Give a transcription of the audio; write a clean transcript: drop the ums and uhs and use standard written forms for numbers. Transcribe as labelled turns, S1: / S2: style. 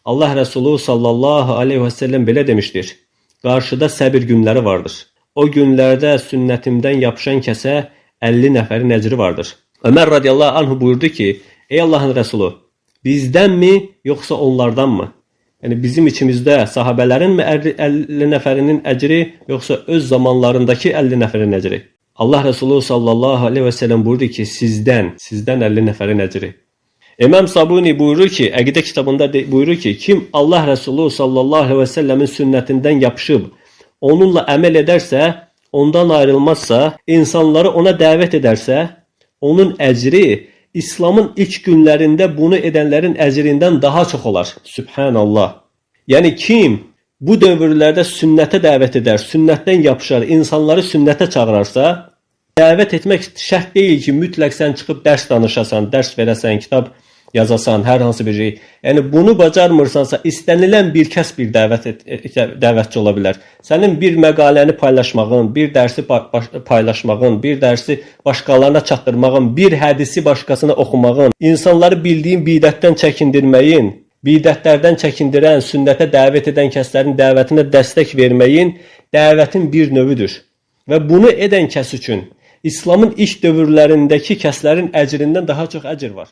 S1: Allah Resulü sallallahu aleyhi ve sellem belə demişdir. Qarşıda səbir günləri vardır. O günlərdə sünnətimdən yapışan kəsə 50 nəfərin əcri vardır. Ömər radiyallahu anhu buyurdu ki, ey Allahın Resulü, bizdənmi yoxsa onlardanmı? Yəni bizim içimizdə sahabələrin mi 50 nəfərinin əcri yoxsa öz zamanlarındakı 50 nəfərin əcri? Allah Resulü sallallahu aleyhi ve sellem buyurdu ki, sizdən 50 nəfərin əcri. İmam Sabuni buyurur ki, Əqidə kitabında buyurur ki, kim Allah Resulü sallallahu aleyhi ve sellemin sünnətindən yapışıb, onunla əməl edərsə, ondan ayrılmazsa, insanları ona dəvət edərsə, onun əcri İslamın ilk günlərində bunu edənlərin əcrindən daha çox olar. Sübhanallah. Yəni kim bu dövrlərdə sünnətə dəvət edər, sünnətdən yapışar, insanları sünnətə çağırarsa, dəvət etmək şərt deyil ki, mütləq sən çıxıb dərs danışasan, dərs verəsən, kitab yazasan, hər hansı bir şey. Yəni bunu bacarmırsansa, istənilən bir kəs bir dəvətçi ola bilər. Sənin bir məqaləni paylaşmağın, bir dərsi paylaşmağın, bir dərsi başqalarına çatdırmağın, bir hədisi başqasına oxumağın, insanları bildiyin bidətdən çəkindirməyin, bidətlərdən çəkindirən, sünnətə dəvət edən kəslərin dəvətinə dəstək verməyin dəvətin bir növüdür. Və bunu edən kəs üçün İslamın ilk dövrlərindəki kəslərin əcrindən daha çox əcr var.